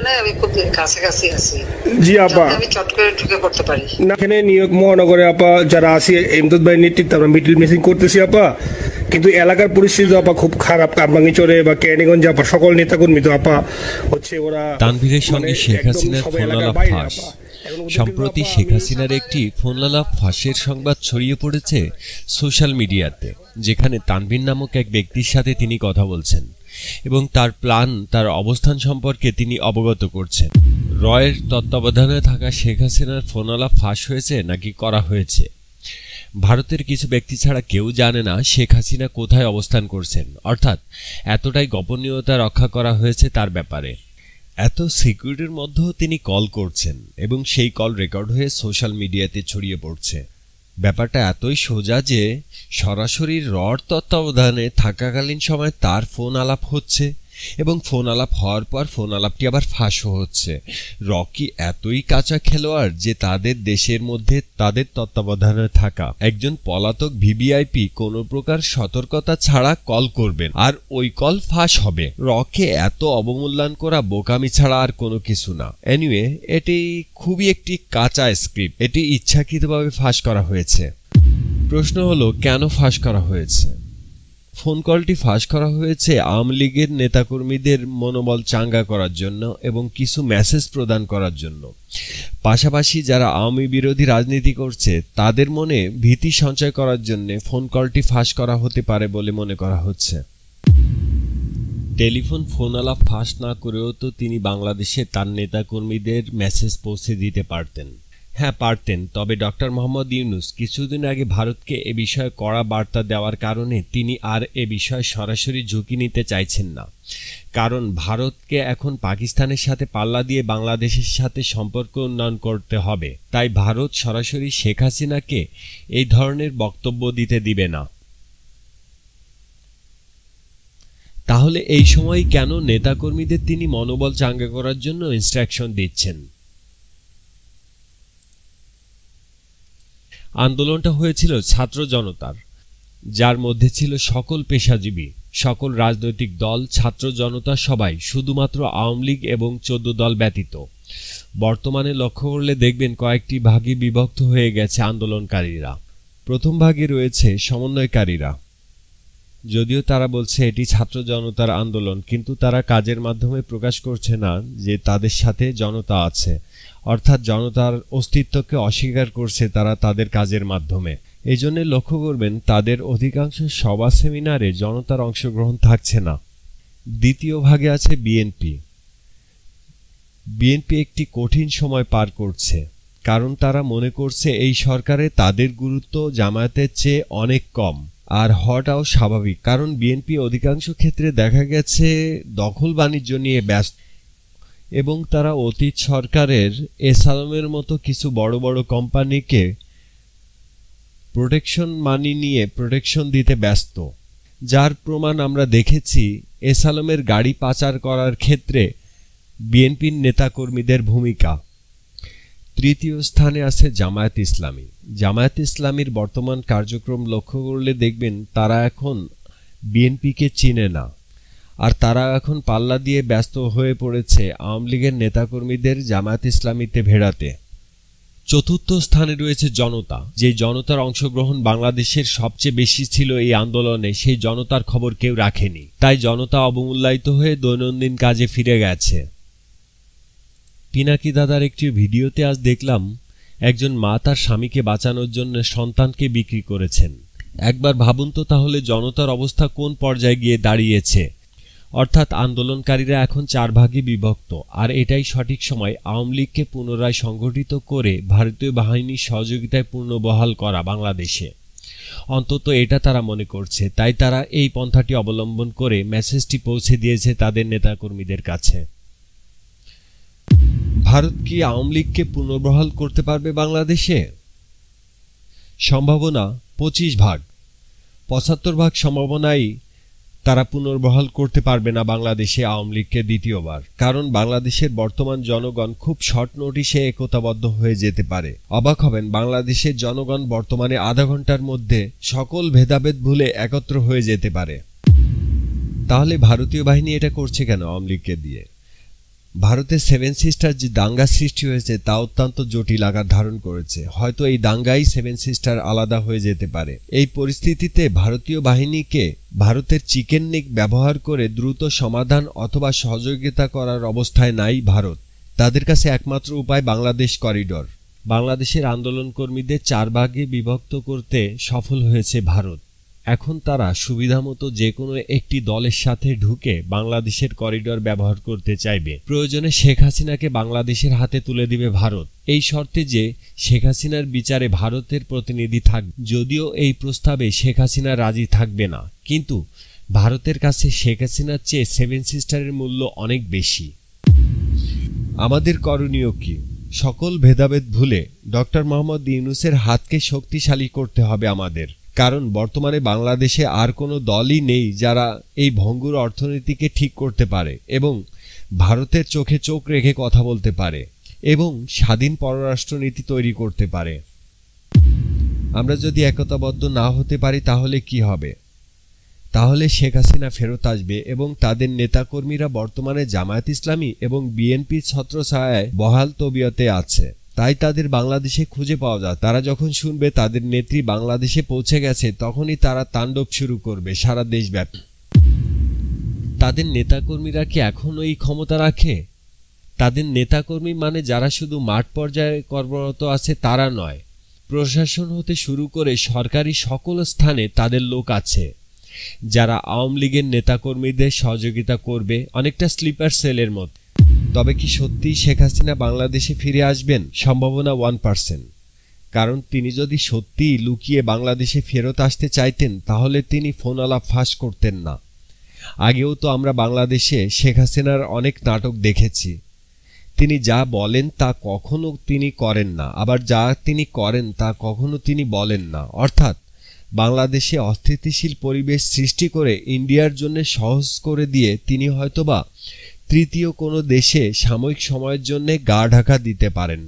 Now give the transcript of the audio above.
না, আমি খুব কাছাকাছি আছি। জি আপা, আমি চট করে ঢুকে পড়তে পারি না। এখানে নিউ ইয়র্ক মহানগরে আপা যারা আছি এমদাদ ভাই নেতৃত্বে আমরা মিটিং মিছিল করতেছি আপা, কিন্তু এলাকার পরিস্থিতি আপা খুব খারাপ। কামরাঙ্গীরচরে বা কেরানীগঞ্জে আপা সকল নেতাকর্মী তো আপা হচ্ছে ওরা তানভীরের সঙ্গে শেখ হাসিনার ফোনালাপ ফাঁস। সম্প্রতি শেখ হাসিনার একটি ফোনালাপ ফাঁসের সংবাদ ছড়িয়ে পড়েছে সোশ্যাল মিডিয়াতে, যেখানে তানভীর নামক এক ব্যক্তির সাথে তিনি কথা বলছেন এবং তার প্ল্যান, তার অবস্থান সম্পর্কে তিনি অবগত করছেন। রয়ের তত্ত্বাবধানে থাকা শেখ হাসিনার ফোনালাপ ফাঁস হয়েছে নাকি করা হয়েছে, ভারতের কিছু ব্যক্তি ছাড়া কেউ জানে না শেখ হাসিনা কোথায় অবস্থান করছেন। অর্থাৎ এতটাই গোপনীয়তা রক্ষা করা হয়েছে তার ব্যাপারে। এত সিকিউরিটির মধ্যেও তিনি কল করছেন এবং সেই কল রেকর্ড হয়ে সোশ্যাল মিডিয়াতে ছড়িয়ে পড়ছে। ব্যাপারটা এতই সোজা যে সরাসরি রর তত্ত্বাবধানে থাকাকালীন সময় তার ফোন আলাপ হচ্ছে এবং ফোন আলাপ হওয়ার পর ফোন আলাপটি আবার ফাঁসও হচ্ছে। রকি এতই কাঁচা খেলোয়াড় যে তাদের দেশের মধ্যে তাদের তত্ত্বাবধানে থাকা একজন পলাতক ভিভিআইপি কোনো প্রকার সতর্কতা ছাড়া কল করবেন আর ওই কল ফাঁস হবে। রকে এত অবমূল্যায়ন করা বোকামি ছাড়া আর কোনো কিছু না। এনিওয়ে, এটি খুবই একটি কাঁচা স্ক্রিপ্ট। এটি ইচ্ছাকৃতভাবে ফাঁস করা হয়েছে। প্রশ্ন হলো, কেন ফাঁস করা হয়েছে? ফোন কলটি ফাঁস করা হয়েছে আওয়ামী লীগের নেতাকর্মীদের মনোবল চাঙ্গা করার জন্য এবং কিছু মেসেজ প্রদান করার জন্য। পাশাপাশি যারা আওয়ামী বিরোধী রাজনীতি করছে তাদের মনে ভীতি সঞ্চয় করার জন্য ফোন কলটি ফাঁস করা হতে পারে বলে মনে করা হচ্ছে। টেলিফোন ফোন আলাপ ফাঁস না করেও তো তিনি বাংলাদেশে তার নেতাকর্মীদের মেসেজ পৌঁছে দিতে পারতেন। হ্যাঁ পারতেন, তবে ডক্টর মোহাম্মদ ইউনূস কিছুদিন আগে ভারতকে এ বিষয়ে কড়া বার্তা দেওয়ার কারণে তিনি আর এ বিষয়ে সরাসরি ঝুঁকি নিতে চাইছেন না। কারণ ভারতকে এখন পাকিস্তানের সাথে পাল্লা দিয়ে বাংলাদেশের সাথে সম্পর্ক উন্নয়ন করতে হবে। তাই ভারত সরাসরি শেখ হাসিনাকে এই ধরনের বক্তব্য দিতে দিবে না। তাহলে এই সময় কেন নেতাকর্মীদের তিনি মনোবল চাঙ্গা করার জন্য ইনস্ট্রাকশন দিচ্ছেন? আন্দোলনটা হয়েছিল ছাত্র জনতার, যার মধ্যে ছিল সকল পেশাজীবী, সকল রাজনৈতিক দল, ছাত্র জনতা সবাই, শুধুমাত্র আওয়ামী লীগ এবং 14 দল ব্যতীত। বর্তমানে লক্ষ্য করলে দেখবেন কয়েকটি ভাগে বিভক্ত হয়ে গেছে আন্দোলনকারীরা। প্রথম ভাগে রয়েছে সমন্বয়কারীরা। যদিও তারা বলছে এটি ছাত্র জনতার আন্দোলন, কিন্তু তারা কাজের মাধ্যমে প্রকাশ করছে না যে তাদের সাথে জনতা আছে, অর্থাৎ জনতার অস্তিত্বকে অস্বীকার করছে তারা তাদের কাজের মাধ্যমে। এই জন্য লক্ষ্য করবেন তাদের অধিকাংশ সভা সেমিনারে জনতার অংশগ্রহণ থাকছে না। দ্বিতীয় ভাগে আছে বিএনপি। বিএনপি একটি কঠিন সময় পার করছে, কারণ তারা মনে করছে এই সরকারে তাদের গুরুত্ব জামায়াতের চেয়ে অনেক কম। আর হওয়াটাও স্বাভাবিক, কারণ বিএনপি অধিকাংশ ক্ষেত্রে দেখা গেছে দখল বাণিজ্য নিয়ে ব্যস্ত এবং তারা অতীত সরকারের এসালামের মতো কিছু বড় বড় কোম্পানিকে প্রোটেকশন মানি নিয়ে প্রোটেকশন দিতে ব্যস্ত। যার প্রমাণ আমরা দেখেছি এসালামের গাড়ি পাচার করার ক্ষেত্রে বিএনপির নেতাকর্মীদের ভূমিকা। তৃতীয় স্থানে আছে জামায়াত ইসলামী। জামায়াত ইসলামীর বর্তমান কার্যক্রম লক্ষ্য করলে দেখবেন তারা এখন বিএনপিকে চিনে না, আর তারা এখন পাল্লা দিয়ে ব্যস্ত হয়ে পড়েছে আওয়ামী লীগের নেতাকর্মীদের জামায়াত ইসলামীতে ভেড়াতে। চতুর্থ স্থানে রয়েছে জনতা। যে জনতার অংশগ্রহণ বাংলাদেশের সবচেয়ে বেশি ছিল এই আন্দোলনে, সেই জনতার খবর কেউ রাখেনি। তাই জনতা অবমূল্যায়িত হয়ে দৈনন্দিন কাজে ফিরে গেছে। পিনাকি দাদার একটি ভিডিওতে আজ দেখলাম একজন মা তার স্বামীকে বাঁচানোর জন্য সন্তানকে বিক্রি করেছেন। একবার ভাবুন তো তাহলে জনতার অবস্থা কোন পর্যায়ে গিয়ে দাঁড়িয়েছে। অর্থাৎ আন্দোলনকারীরা এখন 4 ভাগে বিভক্ত, আর এটাই সঠিক সময় আওয়ামী লীগকে পুনরায় সংগঠিত করে ভারতীয় বাহিনীর সহযোগিতায় পুনর্বহাল করা বাংলাদেশে। অন্তত এটা তারা মনে করছে, তাই তারা এই পন্থাটি অবলম্বন করে মেসেজটি পৌঁছে দিয়েছে তাদের নেতাকর্মীদের কাছে। ভারত কি আওয়ামী লীগকে পুনর্বহাল করতে পারবে বাংলাদেশে? সম্ভাবনা 25 ভাগ। 75 ভাগ সম্ভাবনাই তারা পুনর্বহাল করতে পারবে না বাংলাদেশে আওয়ামী লীগকে দ্বিতীয়বার। কারণ বাংলাদেশের বর্তমান জনগণ খুব শর্ট নোটিশে একতাবদ্ধ হয়ে যেতে পারে। অবাক হবেন, বাংলাদেশের জনগণ বর্তমানে আধা ঘন্টার মধ্যে সকল ভেদাভেদ ভুলে একত্র হয়ে যেতে পারে। তাহলে ভারতীয় বাহিনী এটা করছে কেন আওয়ামী লীগকে দিয়ে? ভারতের সেভেন সিস্টার যে দাঙ্গা সৃষ্টি হয়েছে তা অত্যন্ত জটিল আকার ধারণ করেছে। হয়তো এই দাঙ্গাই সেভেন সিস্টার আলাদা হয়ে যেতে পারে। এই পরিস্থিতিতে ভারতীয় বাহিনীকে ভারতের চিকেন নেক ব্যবহার করে দ্রুত সমাধান অথবা সহযোগিতা করার অবস্থায় নাই ভারত। তাদের কাছে একমাত্র উপায় বাংলাদেশ করিডর। বাংলাদেশের আন্দোলনকর্মীদের 4 ভাগে বিভক্ত করতে সফল হয়েছে ভারত। এখন তারা সুবিধামতো যে কোনো একটি দলের সাথে ঢুকে বাংলাদেশের করিডর ব্যবহার করতে চাইবে। প্রয়োজনে শেখ হাসিনাকে বাংলাদেশের হাতে তুলে দিবে ভারত, এই শর্তে যে শেখ হাসিনার বিচারে ভারতের প্রতিনিধি থাকবে। যদিও এই প্রস্তাবে শেখ হাসিনা রাজি থাকবে না, কিন্তু ভারতের কাছে শেখ হাসিনার চেয়ে সেভেন সিস্টারের মূল্য অনেক বেশি। আমাদের করণীয় কি? সকল ভেদাভেদ ভুলে ডক্টর মোহাম্মদ ইউনূসের হাতকে শক্তিশালী করতে হবে আমাদের। কারণ বর্তমানে বাংলাদেশে আর কোনো দলই নেই যারা এই ভঙ্গুর অর্থনীতিকে ঠিক করতে পারে এবং ভারতের চোখে চোখ রেখে কথা বলতে পারে এবং স্বাধীন পররাষ্ট্রনীতি তৈরি করতে পারে। আমরা যদি একতাবদ্ধ না হতে পারি তাহলে কি হবে? তাহলে শেখ হাসিনা ফেরত আসবে এবং তাদের নেতাকর্মীরা বর্তমানে জামায়াত ইসলামী এবং বিএনপির ছত্রছায়ায় বহাল তবিয়তে আছে। তাই তাদের বাংলাদেশে খুঁজে পাওয়া যায়। তারা যখন শুনবে তাদের নেত্রী বাংলাদেশে পৌঁছে গেছে, তখনই তারা তাণ্ডব শুরু করবে সারা দেশব্যাপী। তাদের নেতাকর্মীরা কি এখনো এই ক্ষমতা রাখে? তাদের নেতাকর্মী মানে যারা শুধু মাঠ পর্যায়ে কর্মরত আছে তারা নয়, প্রশাসন হতে শুরু করে সরকারি সকল স্থানে তাদের লোক আছে যারা আওয়ামী লীগের নেতাকর্মীদের সহযোগিতা করবে, অনেকটা স্লিপার সেলের মতো। তবে কি সত্যি শেখ হাসিনা বাংলাদেশে ফিরে আসবেন? সম্ভাবনা 1%। কারণ তিনি যদি সত্যি লুকিয়ে বাংলাদেশে ফেরত আসতে চাইতেন তাহলে তিনি ফোন আলাপ ফাঁস করতেন না। আগেও তো আমরা বাংলাদেশে শেখ হাসিনার অনেক নাটক দেখেছি। তিনি যা বলেন তা কখনো তিনি করেন না, আবার যা তিনি করেন তা কখনো তিনি বলেন না। অর্থাৎ বাংলাদেশে অস্থিতিশীল পরিবেশ সৃষ্টি করে ইন্ডিয়ার জন্য সহজ করে দিয়ে তিনি হয়তোবা তৃতীয় কোনো দেশে সাময়িক সময়ের জন্য গা ঢাকা দিতে পারেন।